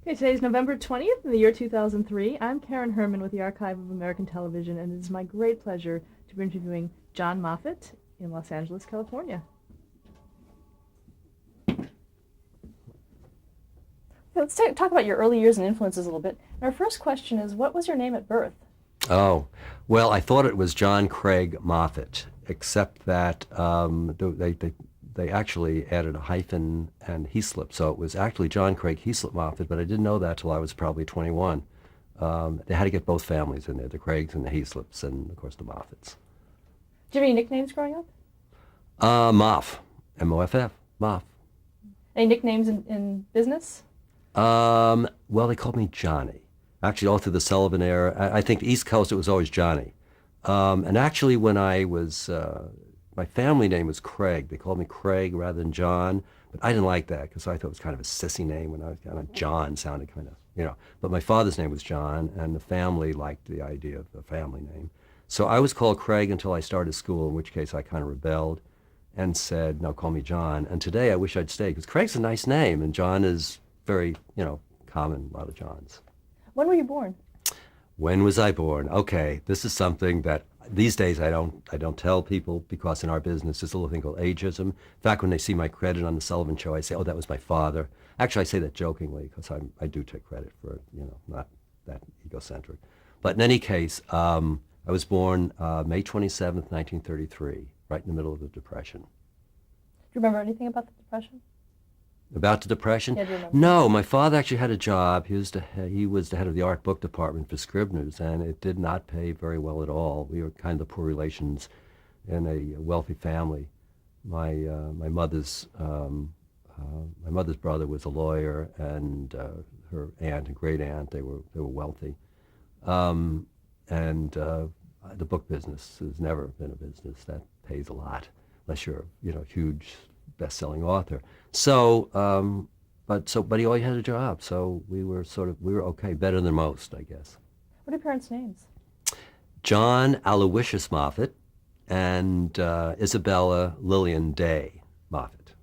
Okay, today is November 20th in the year 2003. I'm Karen Herman with the Archive of American Television, and it is my great pleasure to be interviewing John Moffitt in Los Angeles, California. Let's talk about your early years and influences a little bit. And our first question is, what was your name at birth? Oh, well, I thought it was John Craig Moffitt, except that they actually added a hyphen and Heaslip, so it was actually John Craig Heaslip Moffitt, but I didn't know that till I was probably 21. They had to get both families in there, the Craigs and the Heaslips, and of course the Moffitts. Did you have any nicknames growing up? Moff, M-O-F-F, Moff. Any nicknames in business? Well, they called me Johnny. Actually, all through the Sullivan era, I think the East Coast, it was always Johnny. And actually, when I was, my family name was Craig. They called me Craig rather than John, but I didn't like that because I thought it was kind of a sissy name when I was kind of John sounded kind of, you know. But my father's name was John, and the family liked the idea of a family name. So I was called Craig until I started school, in which case I kind of rebelled and said, no, call me John. And today I wish I'd stayed because Craig's a nice name, and John is very, common, a lot of Johns. When were you born? When was I born? Okay, this is something that these days I don't tell people because in our business there's a little thing called ageism. In fact, when they see my credit on the Sullivan Show, I say, "Oh, that was my father." Actually, I say that jokingly because I do take credit for it, not that egocentric. But in any case, I was born May 27th, 1933, right in the middle of the Depression. Do you remember anything about the Depression? About the Depression? Yeah, do you remember? No, my father actually had a job. He was the head of the art book department for Scribner's, and it did not pay very well at all. We were kind of the poor relations in a wealthy family. My mother's brother was a lawyer, and her aunt and great aunt they were wealthy, and the book business has never been a business that pays a lot unless you're a huge best-selling author. So, but he always had a job. So we were okay, better than most, I guess. What are your parents' names? John Aloysius Moffitt and Isabella Lillian Day Moffitt.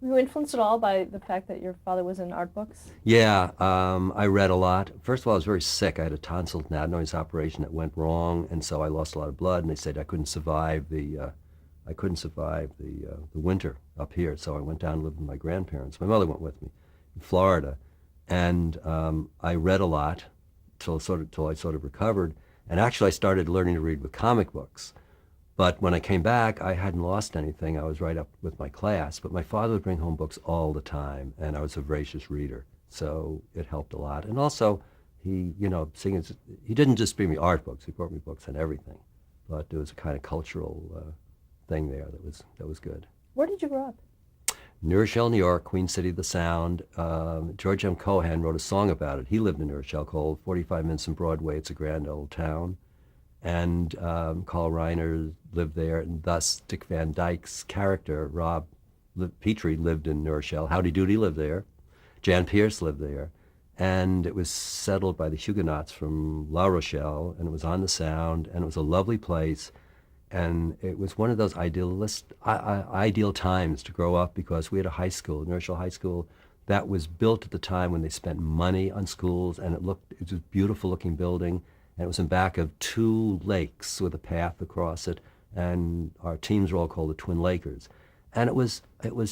Were you influenced at all by the fact that your father was in art books? Yeah, I read a lot. First of all, I was very sick. I had a tonsil adenoids operation that went wrong, and so I lost a lot of blood. And they said I couldn't survive the winter up here, so I went down and lived with my grandparents. My mother went with me in Florida, and I read a lot till I sort of recovered. And actually, I started learning to read with comic books. But when I came back, I hadn't lost anything. I was right up with my class. But my father would bring home books all the time, and I was a voracious reader, so it helped a lot. And also, he didn't just bring me art books. He brought me books on everything. But there was a kind of cultural thing there that was good. Where did you grow up? New Rochelle, New York, Queen City of the Sound. George M. Cohan wrote a song about it. He lived in New Rochelle, called 45 Minutes from Broadway. It's a grand old town. And Carl Reiner lived there, and thus Dick Van Dyke's character, Rob Petrie, lived in New Rochelle. Howdy Doody lived there. Jan Pierce lived there. And it was settled by the Huguenots from La Rochelle, and it was on the Sound, and it was a lovely place. And it was one of those ideal times to grow up because we had a high school, New Rochelle High School, that was built at the time when they spent money on schools, and it was a beautiful looking building, and it was in back of two lakes with a path across it, and our teams were all called the Twin Lakers. And it was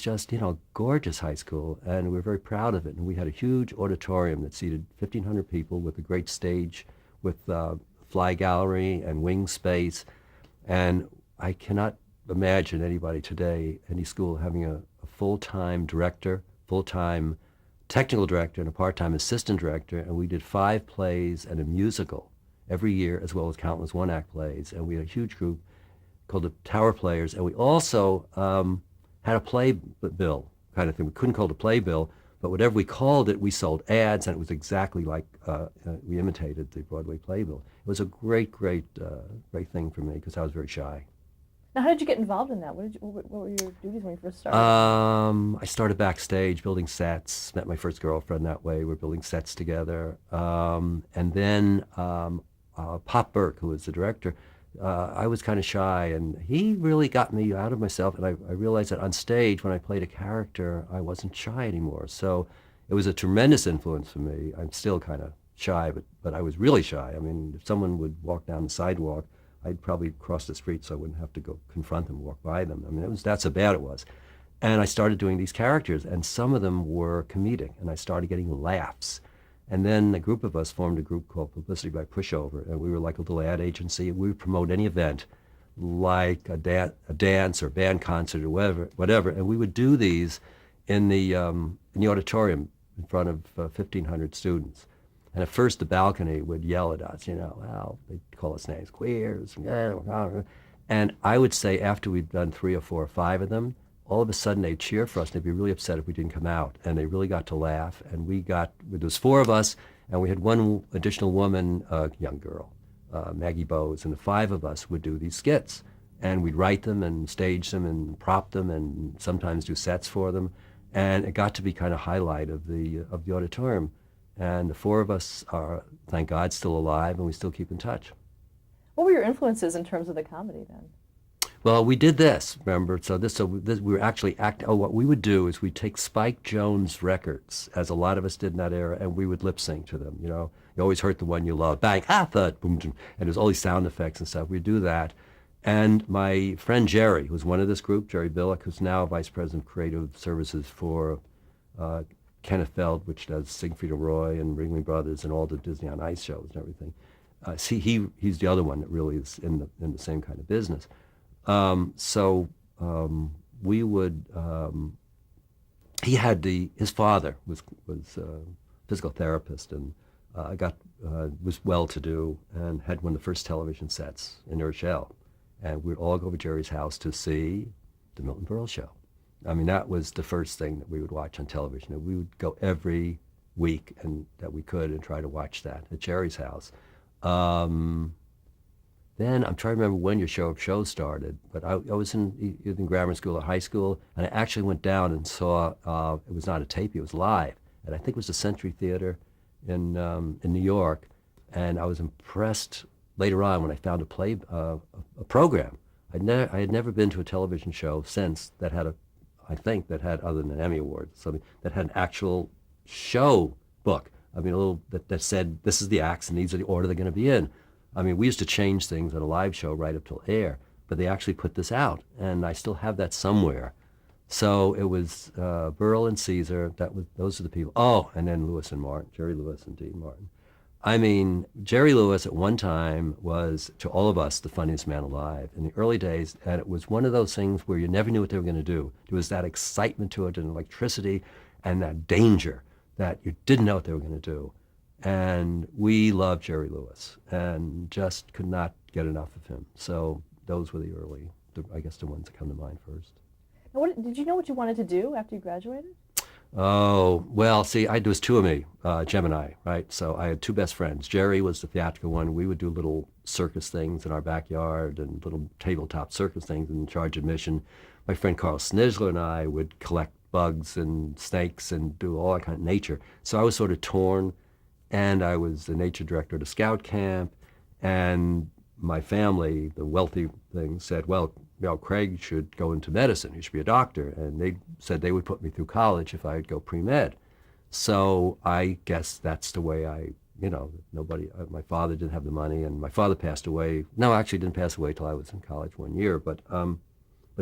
just, gorgeous high school, and we were very proud of it. And we had a huge auditorium that seated 1,500 people with a great stage with fly gallery and wing space. And I cannot imagine anybody today, any school, having a full-time director, full-time technical director, and a part-time assistant director. And we did 5 plays and a musical every year, as well as countless one-act plays. And we had a huge group called the Tower Players. And we also had a playbill kind of thing. We couldn't call it a playbill, but whatever we called it, we sold ads, and it was exactly like we imitated the Broadway playbill. It was a great thing for me because I was very shy. Now, how did you get involved in that? What were your duties when you first started? I started backstage building sets, met my first girlfriend that way. We're building sets together. And then Pop Burke, who was the director, I was kind of shy, and he really got me out of myself, and I realized that on stage, when I played a character, I wasn't shy anymore. So it was a tremendous influence for me. I'm still kind of shy, but I was really shy. I mean, if someone would walk down the sidewalk, I'd probably cross the street so I wouldn't have to go confront them, walk by them. I mean, that's how bad it was. And I started doing these characters, and some of them were comedic, and I started getting laughs. And then a group of us formed a group called Publicity by Pushover, and we were like a little ad agency. We would promote any event, like a dance or band concert or whatever, and we would do these in the auditorium in front of 1,500 students. And at first, the balcony would yell at us, well, they'd call us names, queers, and I would say after we'd done 3 or 4 or 5 of them, all of a sudden they'd cheer for us, and they'd be really upset if we didn't come out. And they really got to laugh. And there was 4 of us, and we had one additional woman, a young girl, Maggie Bowes, and the 5 of us would do these skits. And we'd write them and stage them and prop them and sometimes do sets for them. And it got to be kind of highlight of the auditorium. And the 4 of us are, thank God, still alive, and we still keep in touch. What were your influences in terms of the comedy then? Well, we did this, remember? So we were actually what we would do is we'd take Spike Jones records, as a lot of us did in that era, and we would lip sync to them. You always heard the one you love, bang, thud, boom, boom, and there's all these sound effects and stuff. We'd do that. And my friend Jerry, who's one of this group, Jerry Billick, who's now Vice President of Creative Services for Kenneth Feld, which does Siegfried and Roy and Ringling Brothers and all the Disney on Ice shows and everything. He's the other one that really is in the same kind of business. We would, his father was a physical therapist and was well-to-do and had one of the first television sets in Urshel. And we'd all go over to Jerry's house to see the Milton Berle show. I mean, that was the first thing that we would watch on television. And we would go every week that we could and try to watch that at Jerry's house. Then I'm trying to remember when your show started, but I was in grammar school or high school, and I actually went down and saw, it was not a tape, it was live, and I think it was the Century Theater in New York, and I was impressed later on when I found a program. I had never been to a television show since that had other than an Emmy Award, something that had an actual show book. I mean, a little that said, this is the acts and these are the order they're going to be in. I mean, we used to change things on a live show right up till air, but they actually put this out, and I still have that somewhere. So it was Burl and Caesar. Those are the people. Oh, and then Lewis and Martin, Jerry Lewis and Dean Martin. I mean, Jerry Lewis at one time was, to all of us, the funniest man alive in the early days, and it was one of those things where you never knew what they were going to do. There was that excitement to it and electricity and that danger that you didn't know what they were going to do. And we loved Jerry Lewis and just could not get enough of him. So those were the ones that come to mind first. Now, did you know what you wanted to do after you graduated? Oh, well, see, there was 2 of me, Gemini, right? So I had 2 best friends. Jerry was the theatrical one. We would do little circus things in our backyard and little tabletop circus things and charge admission. My friend Carl Snizler and I would collect bugs and snakes and do all that kind of nature. So I was sort of torn. And I was the nature director at a scout camp, and my family, the wealthy thing, said, well, Craig should go into medicine. He should be a doctor. And they said they would put me through college if I would go pre-med. So I guess that's the way my father didn't have the money, and my father passed away. No, actually didn't pass away till I was in college 1 year, but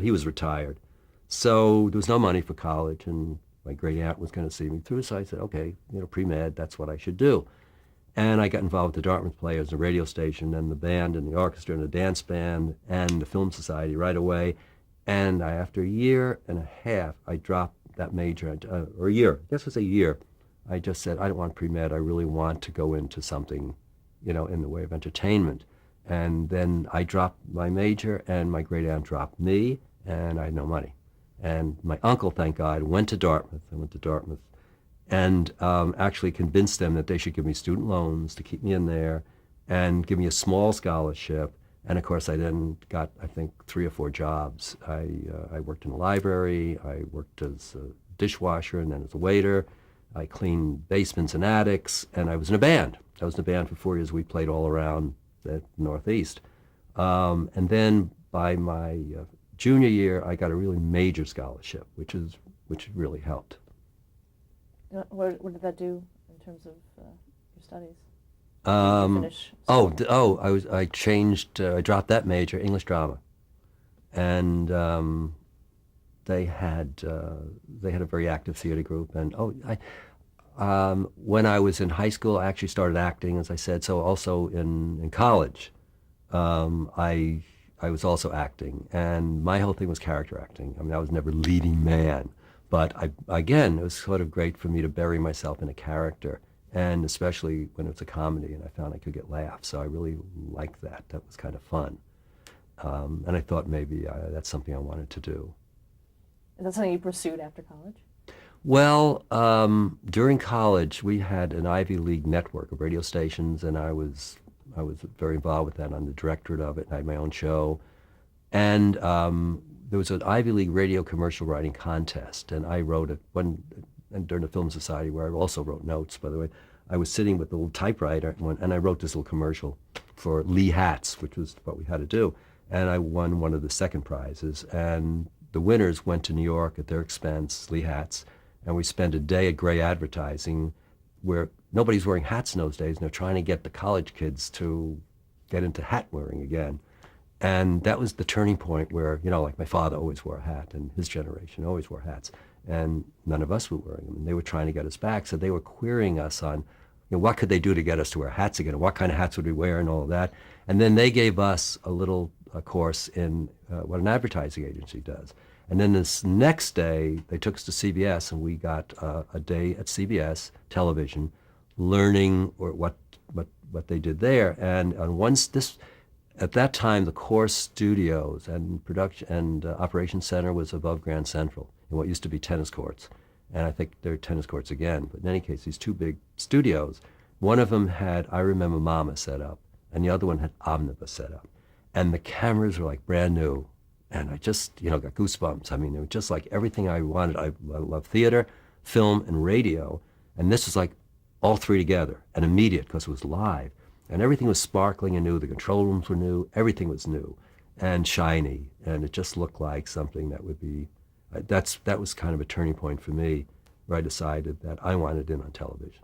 he was retired. So there was no money for college, and my great aunt was going to see me through, so I said, okay, pre-med, that's what I should do. And I got involved with the Dartmouth Players, the radio station, and the band, and the orchestra, and the dance band, and the film society right away. And after a year and a half, I dropped that major, or a year, I guess it was a year. I just said, I don't want pre-med, I really want to go into something, in the way of entertainment. And then I dropped my major, and my great aunt dropped me, and I had no money. And my uncle, thank God, went to Dartmouth. I went to Dartmouth and actually convinced them that they should give me student loans to keep me in there and give me a small scholarship. And of course, I then got, I think, 3 or 4 jobs. I worked in a library. I worked as a dishwasher and then as a waiter. I cleaned basements and attics, and I was in a band. I was in a band for 4 years. We played all around the Northeast. And then by my junior year, I got a really major scholarship, which really helped. What did that do in terms of your studies? Did you Um, finish school? I dropped that major, English drama, and they had they had a very active theater group. And when I was in high school, I actually started acting, as I said. So also in college, I was also acting, and my whole thing was character acting. I mean, I was never leading man, but again, it was sort of great for me to bury myself in a character, and especially when it was a comedy, and I found I could get laughs. So I really liked that. That was kind of fun, and I thought maybe that's something I wanted to do. Is that something you pursued after college? Well, during college, we had an Ivy League network of radio stations, and I was very involved with that. I'm the directorate of it. I had my own show, and there was an Ivy League radio commercial writing contest, and I wrote it and during the Film Society, where I also wrote notes. By the way, I was sitting with the little typewriter, and I wrote this little commercial for Lee hats, which was what we had to do, and I won one of the second prizes, and the winners went to New York at their expense, Lee hats, and we spent a day at Gray Advertising, where nobody's wearing hats in those days, and they're trying to get the college kids to get into hat wearing again. And that was the turning point where, like my father always wore a hat, and his generation always wore hats, and none of us were wearing them. And they were trying to get us back, so they were querying us on, what could they do to get us to wear hats again, and what kind of hats would we wear, and all of that. And then they gave us a little course in what an advertising agency does. And then this next day, they took us to CBS, and we got a day at CBS television, learning what they did there. And at that time, the Core Studios and production and operations center was above Grand Central in what used to be tennis courts, and I think they're tennis courts again. But in any case, these two big studios, one of them had I Remember Mama set up, and the other one had Omnibus set up, and the cameras were like brand new. And I just, got goosebumps. I mean, it was just like everything I wanted. I love theater, film, and radio. And this was like all three together and immediate because it was live. And everything was sparkling and new. The control rooms were new. Everything was new and shiny. And it just looked like something that would be, that was kind of a turning point for me, where I decided that I wanted in on television.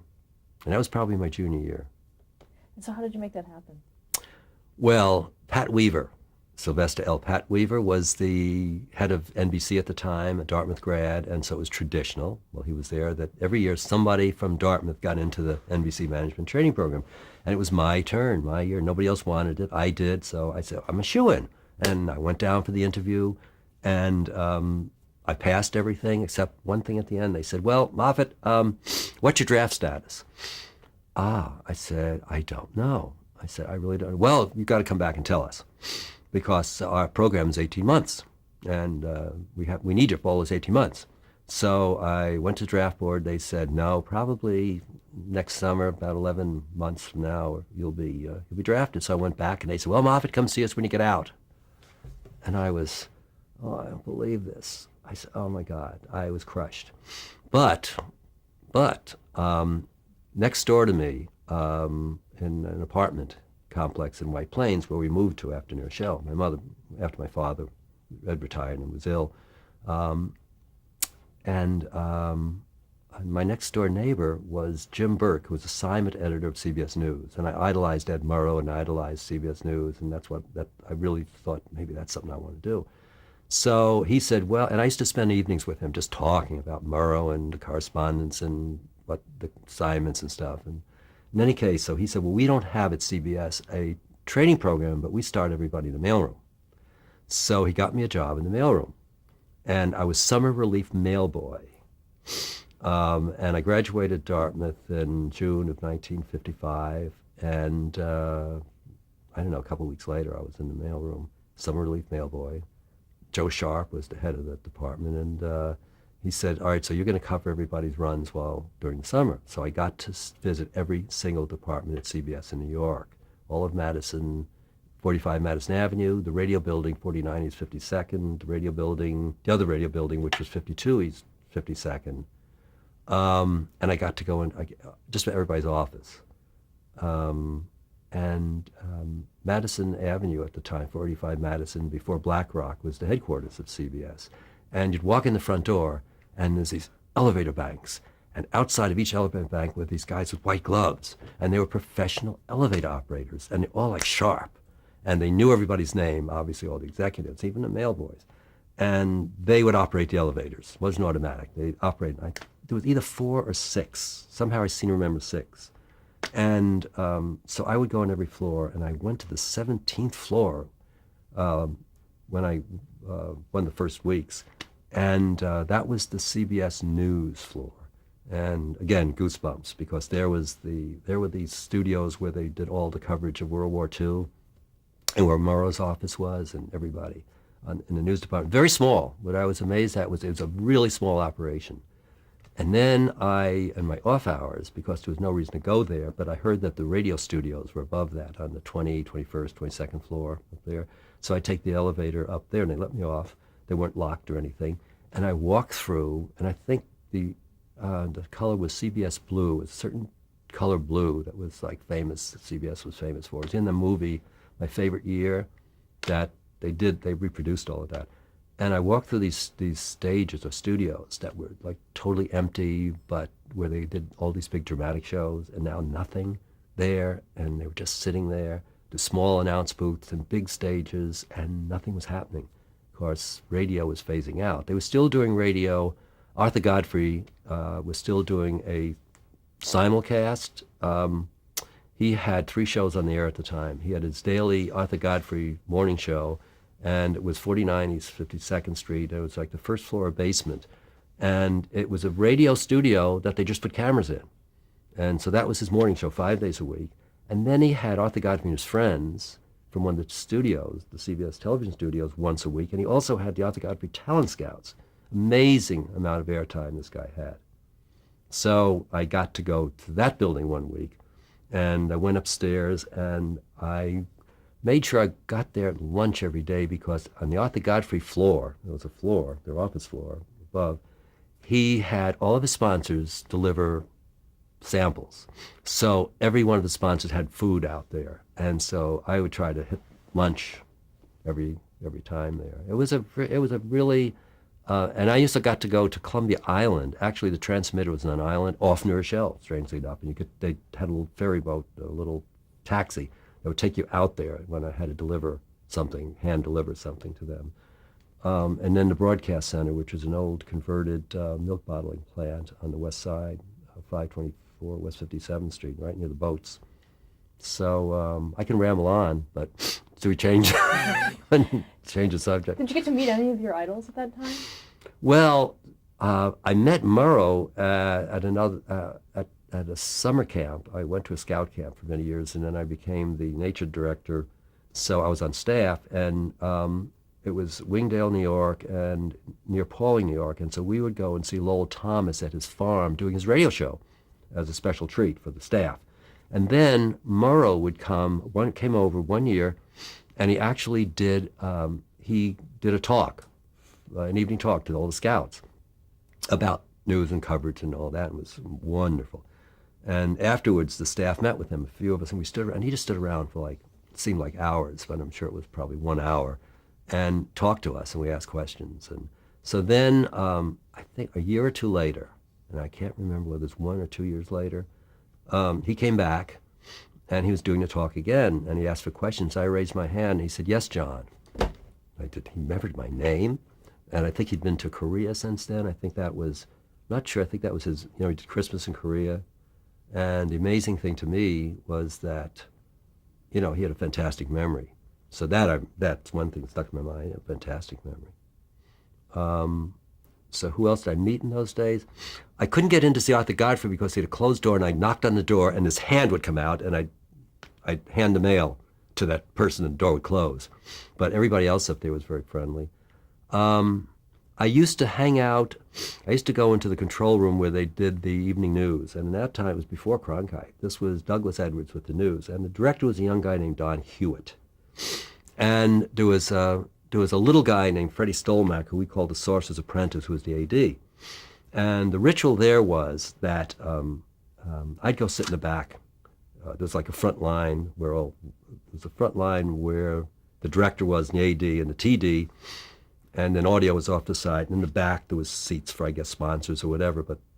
And that was probably my junior year. And so how did you make that happen? Well, Pat Weaver, Sylvester L. Pat Weaver, was the head of NBC at the time, a Dartmouth grad, and so it was traditional. Well, he was there that every year somebody from Dartmouth got into the NBC management training program. And it was my turn, my year. Nobody else wanted it. I did, so I said, I'm a shoo-in. And I went down for the interview, and I passed everything except one thing at the end. They said, well, Moffitt, what's your draft status? I said, I don't know. I said, I really don't. Well, you've got to come back and tell us, because our program is 18 months, and we need you for all those 18 months. So I went to draft board. They said, no, probably next summer, about 11 months from now, you'll be drafted. So I went back, and they said, well, Moffitt, come see us when you get out. And I was, I don't believe this. I said, oh my God, I was crushed. But next door to me, in an apartment complex in White Plains, where we moved to after New Rochelle, after my father had retired and was ill, and my next door neighbor was Jim Burke, who was assignment editor of CBS News, and I idolized Ed Murrow and I idolized CBS News, and that I really thought maybe that's something I want to do. So he said, well, and I used to spend evenings with him just talking about Murrow and the correspondence and what the assignments and stuff. And in any case, so he said, well, we don't have at CBS a training program, but we start everybody in the mailroom. So he got me a job in the mailroom, and I was summer relief mail boy. And I graduated Dartmouth in June of 1955, and I don't know, a couple of weeks later, I was in the mailroom, summer relief mail boy. Joe Sharp was the head of the department, and he said, all right, so you're going to cover everybody's runs during the summer. So I got to visit every single department at CBS in New York, all of Madison, 45 Madison Avenue, the radio building, 49 East 52nd, the other radio building, which was 52 East 52nd. And I got to go in just everybody's office. Madison Avenue at the time, 45 Madison, before Black Rock, was the headquarters of CBS. And you'd walk in the front door, and there's these elevator banks, And outside of each elevator bank were these guys with white gloves, and they were professional elevator operators, and they're all like sharp. And they knew everybody's name, obviously all the executives, even the mail boys. And they would operate the elevators. It wasn't automatic. They operated. There was either 4 or 6. Somehow I seem to remember 6. And so I would go on every floor, and I went to the 17th floor when I one of the first weeks, and that was the CBS News floor. And again, goosebumps, because there were these studios where they did all the coverage of World War II, and where Murrow's office was, and everybody in the news department. Very small. What I was amazed at was it was a really small operation. And then in my off hours, because there was no reason to go there, but I heard that the radio studios were above that on the 20, 21st, 22nd floor up there. So I take the elevator up there, and they let me off. They weren't locked or anything. And I walked through, and I think the color was CBS blue, a certain color blue that was like famous, that CBS was famous for. It was in the movie My Favorite Year that they reproduced all of that. And I walked through these stages or studios that were like totally empty, but where they did all these big dramatic shows, and now nothing there, and they were just sitting there, the small announce booths and big stages, and nothing was happening. Of course, radio was phasing out. They were still doing radio. Arthur Godfrey was still doing a simulcast. He had 3 shows on the air at the time. He had his daily Arthur Godfrey morning show, and it was 49 East 52nd Street. It was like the first floor basement. And it was a radio studio that they just put cameras in. And so that was his morning show, 5 days a week. And then he had Arthur Godfrey and his friends from one of the studios, the CBS television studios, once a week. And he also had the Arthur Godfrey Talent Scouts. Amazing amount of airtime this guy had. So I got to go to that building one week, and I went upstairs, and I made sure I got there at lunch every day, because on the Arthur Godfrey floor, there was a floor, their office floor above, he had all of his sponsors deliver samples. So every one of the sponsors had food out there. And so I would try to hit lunch every time there. It was a really, and I used to got to go to Columbia Island. Actually, the transmitter was on an island off New Rochelle, strangely enough. And they had a little ferry boat, a little taxi that would take you out there when I had to deliver something, hand deliver something to them. And then the Broadcast Center, which was an old converted milk bottling plant on the west side, 524 West 57th Street, right near the boats. So I can ramble on, but do we change the subject? Did you get to meet any of your idols at that time? Well, I met Murrow at a summer camp. I went to a scout camp for many years, and then I became the nature director. So I was on staff, and it was Wingdale, New York, and near Pauling, New York. And so we would go and see Lowell Thomas at his farm doing his radio show as a special treat for the staff. And then Murrow came over one year, and he actually did a talk, an evening talk to all the scouts about news and coverage and all that. It was wonderful. And afterwards, the staff met with him, a few of us, and we stood around, and he just stood around for it seemed like hours, but I'm sure it was probably 1 hour, and talked to us, and we asked questions. And so then, I think a year or two later, and I can't remember whether it's 1 or 2 years later, he came back, and he was doing the talk again, and he asked for questions. I raised my hand, and he said, "Yes, John." He remembered my name, and I think he'd been to Korea since then. I think that was, not sure, I think that was his, he did Christmas in Korea. And the amazing thing to me was that, he had a fantastic memory. So that's one thing that stuck in my mind, a fantastic memory. So who else did I meet in those days? I couldn't get in to see Arthur Godfrey because he had a closed door, and I knocked on the door, and his hand would come out, and I'd hand the mail to that person, and the door would close. But everybody else up there was very friendly. I used to go into the control room where they did the evening news, and at that time it was before Cronkite. This was Douglas Edwards with the news, and the director was a young guy named Don Hewitt. And there was a little guy named Freddie Stolmack, who we called the Sorcerer's Apprentice, who was the AD. And the ritual there was that I'd go sit in the back. There's like a front line where the director was, and the AD and the TD, and then audio was off the side. And in the back there was seats for, I guess, sponsors or whatever, but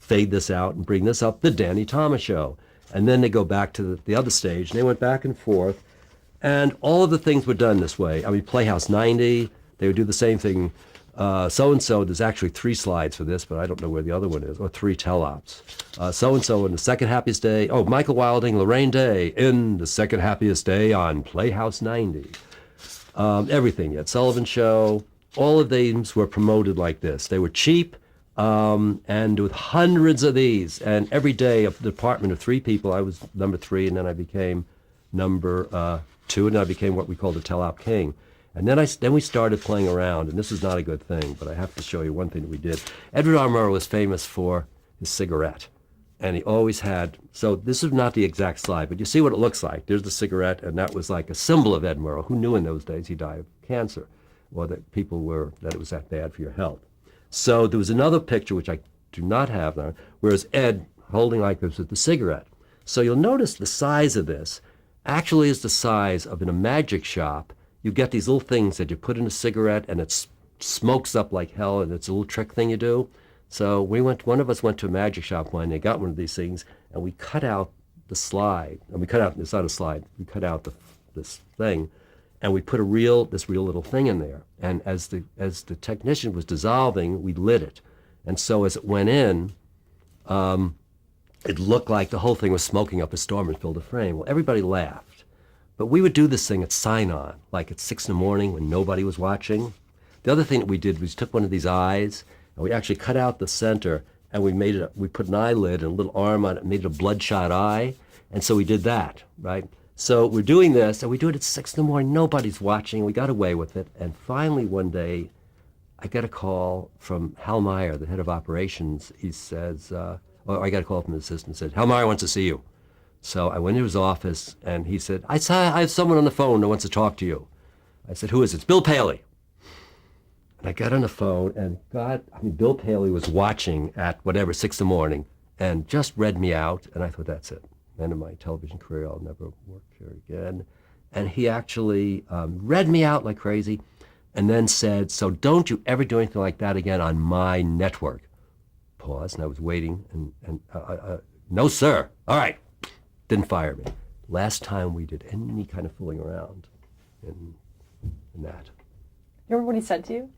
fade this out and bring this up, the Danny Thomas Show. And then they go back to the other stage, and they went back and forth. And all of the things were done this way. I mean, Playhouse 90, they would do the same thing. So-and-so, there's actually 3 slides for this, but I don't know where the other one is, or 3 tele-ops. So-and-so in the second happiest day. Oh, Michael Wilding, Lorraine Day in the second happiest day on Playhouse 90. Everything. You had Sullivan Show. All of these were promoted like this. They were cheap, and with hundreds of these. And every day, a department of 3 people. I was number 3, and then I became number 2, and I became what we called the tele-op king. And then we started playing around, and this is not a good thing, but I have to show you one thing that we did. Edward R. Murrow was famous for his cigarette, and he always had, so this is not the exact slide, but you see what it looks like. There's the cigarette, and that was like a symbol of Ed Murrow. Who knew in those days he died of cancer, or that that it was that bad for your health. So there was another picture, which I do not have now, whereas Ed holding like this with the cigarette. So you'll notice the size of this actually is the size of in a magic shop. You get these little things that you put in a cigarette, and it smokes up like hell, and it's a little trick thing you do. So one of us went to a magic shop one, and they got one of these things, and we cut out the slide. And it's not a slide, we cut out this thing, and we put this real little thing in there. And as the technician was dissolving, we lit it. And so as it went in, it looked like the whole thing was smoking up a storm and filled the frame. Well, everybody laughed. But we would do this thing at sign-on, like at 6 in the morning when nobody was watching. The other thing that we did was took one of these eyes, and we actually cut out the center, and we put an eyelid and a little arm on it and made it a bloodshot eye. And so we did that, right? So we're doing this, and we do it at 6 in the morning. Nobody's watching. We got away with it. And finally one day, I get a call from Hal Meyer, the head of operations. He says, I got a call from his assistant, said, Hal Meyer wants to see you. So I went to his office, and he said, I have someone on the phone that wants to talk to you. I said, who is it? It's Bill Paley. And I got on the phone, and Bill Paley was watching at 6 in the morning and just read me out, and I thought, that's it. End of my television career, I'll never work here again. And he actually read me out like crazy, and then said, so don't you ever do anything like that again on my network. Pause, and I was waiting, and no, sir. All right. Didn't fire me. Last time we did any kind of fooling around in that. You remember what he said to you?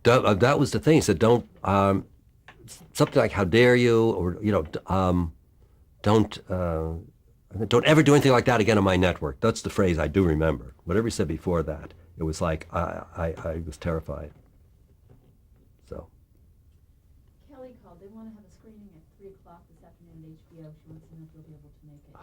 That was the thing. He said, don't, something like, how dare you, or, don't ever do anything like that again on my network. That's the phrase I do remember. Whatever he said before that, it was like, I was terrified. So. Kelly called. They want to have a screening at 3 o'clock this afternoon at HBO. She wants to know if you'll be able to make it.